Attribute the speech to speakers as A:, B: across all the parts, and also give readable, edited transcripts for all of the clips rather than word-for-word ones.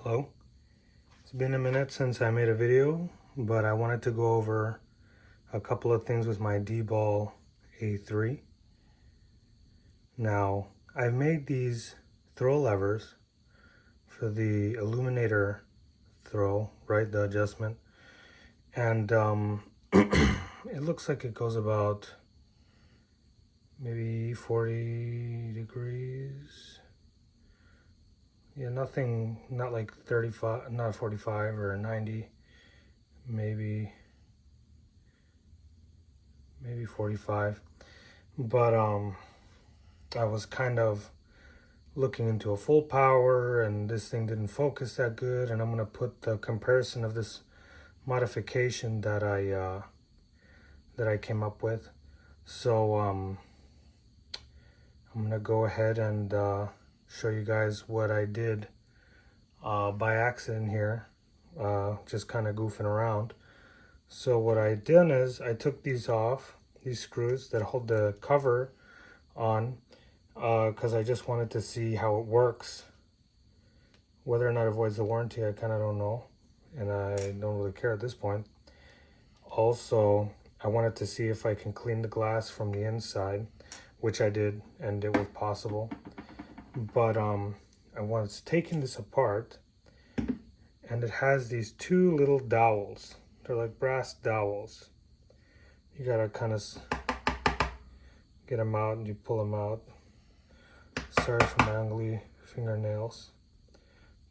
A: Hello. It's been a minute since I made a video, but I wanted to go over a couple of things with my DBAL A3. Now, I've made these throw levers for the illuminator throw, right, the adjustment, and it looks like it goes about maybe 40 degrees. Yeah, nothing, not like 35, not 45 or 90, maybe 45. But I was kind of looking into a full power, and this thing didn't focus that good, and I'm gonna put the comparison of this modification that I came up with. So I'm gonna go ahead and show you guys what I did by accident here, just kind of goofing around. So what I done is I took these off, these screws that hold the cover on, because I just wanted to see how it works. Whether or not it voids the warranty, I kind of don't know, and I don't really care at this point. Also, I wanted to see if I can clean the glass from the inside, which I did, and it was possible. But I was taking this apart, and it has these two little dowels. They're like brass dowels. You gotta kind of get them out, and you pull them out. Sorry for my ugly fingernails.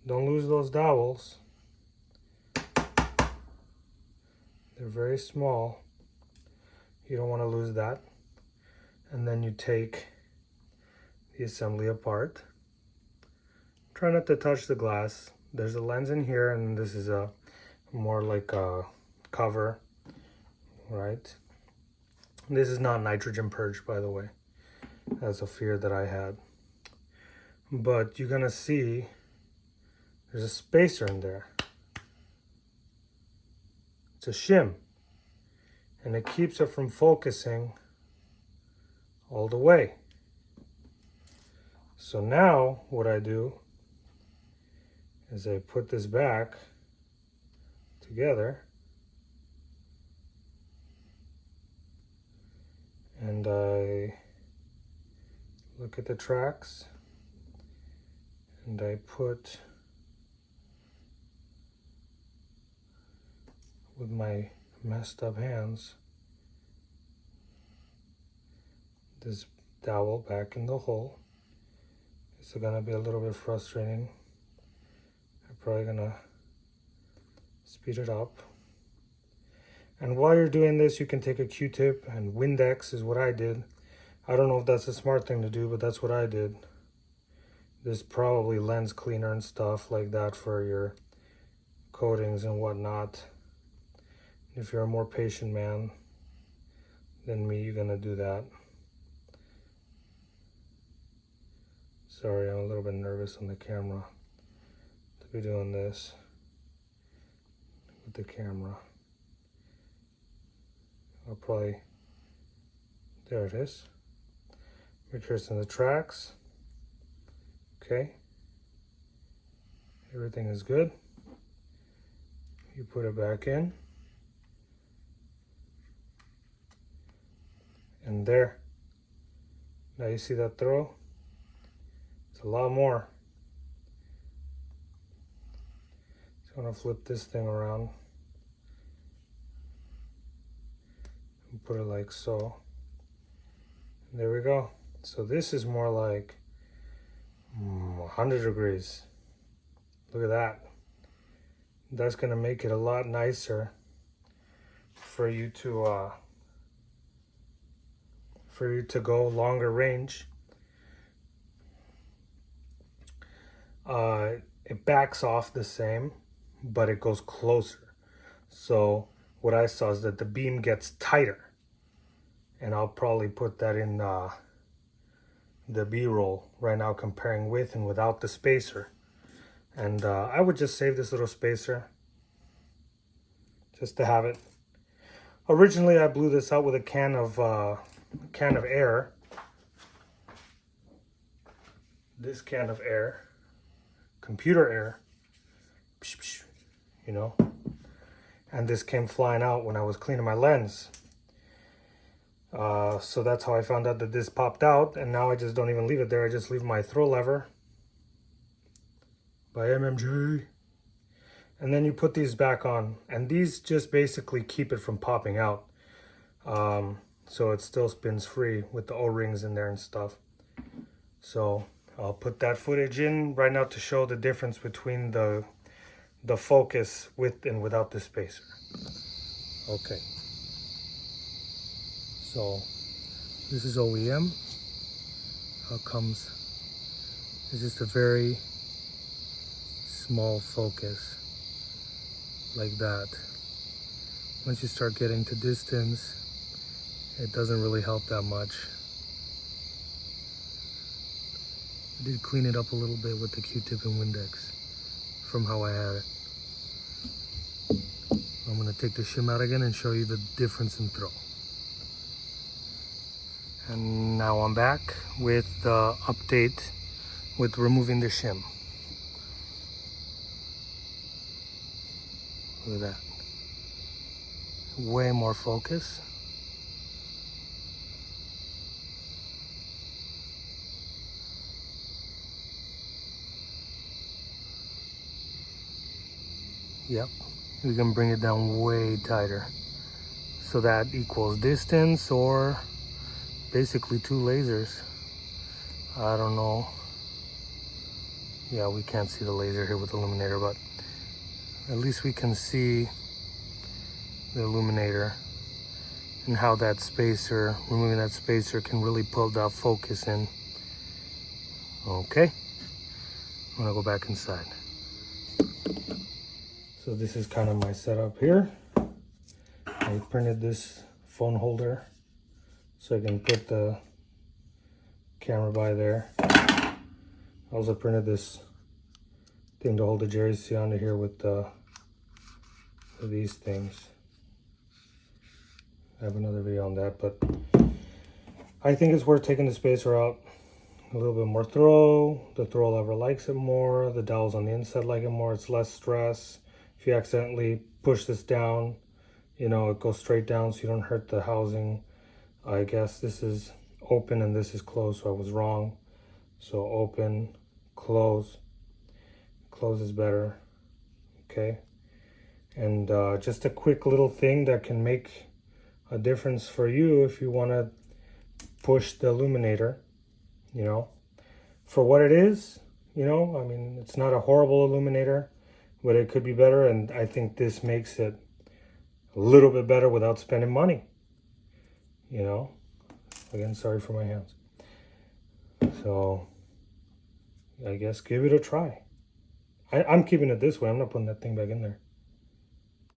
A: Don't lose those dowels. They're very small. You don't want to lose that. And then you take the assembly apart. Try not to touch the glass. There's a lens in here, and this is a more like a cover, right? This is not nitrogen purged, by the way. That's a fear that I had. But you're gonna see there's a spacer in there. It's a shim, and it keeps it from focusing all the way. So now what I do is I put this back together, and I look at the tracks, and I put with my messed up hands this dowel back in the hole. It's gonna be a little bit frustrating. I'm probably gonna speed it up. And while you're doing this, you can take a Q-tip, and Windex is what I did. I don't know if that's a smart thing to do, but that's what I did. There's probably lens cleaner and stuff like that for your coatings and whatnot. If you're a more patient man than me, you're gonna do that. Sorry, I'm a little bit nervous on the camera to be doing this with the camera. I'll probably, there it is. Make sure it's in the tracks. Okay. Everything is good. You put it back in. And there. Now you see that throw? It's a lot more. So I'm gonna flip this thing around and put it like so. And there we go. So this is more like 100 degrees. Look at that. That's gonna make it a lot nicer for you to go longer range. It backs off the same, but it goes closer. So what I saw is that the beam gets tighter, and I'll probably put that in the B-roll right now, comparing with and without the spacer. And I would just save this little spacer just to have it. Originally, I blew this out with a can of air. This can of air, computer air. you know. And this came flying out when I was cleaning my lens. So that's how I found out that this popped out, and now I just don't even leave it there. I just leave my throw lever by MMJ. And then you put these back on, and these just basically keep it from popping out. So it still spins free with the O-rings in there and stuff. So I'll put that footage in right now to show the difference between the focus with and without the spacer. Okay. So this is OEM. How it comes, it's just a very small focus like that. Once you start getting to distance, it doesn't really help that much. I did clean it up a little bit with the Q-tip and Windex from how I had it. I'm gonna take the shim out again and show you the difference in throw. And now I'm back with the update with removing the shim. Look at that. Way more focus. Yep, we can bring it down way tighter. So that equals distance, or basically 2 lasers. I don't know. Yeah, we can't see the laser here with the illuminator, but at least we can see the illuminator and how that spacer, removing that spacer, can really pull that focus in. Okay, I'm gonna go back inside. So this is kind of my setup here. I printed this phone holder so I can put the camera by there. I also printed this thing to hold the Jerry C onto here with these things. I have another video on that, but I think it's worth taking the spacer out. A little bit more throw. The throw lever likes it more. The dowels on the inside like it more. It's less stress. If you accidentally push this down, you know, it goes straight down so you don't hurt the housing. I guess this is open and this is closed, so I was wrong. So open, close. Close is better. Okay. And just a quick little thing that can make a difference for you if you want to push the illuminator, you know, for what it is. You know, I mean, it's not a horrible illuminator, but it could be better, and I think this makes it a little bit better without spending money, you know. Again, sorry for my hands. So I guess give it a try. I'm keeping it this way. I'm not putting that thing back in there.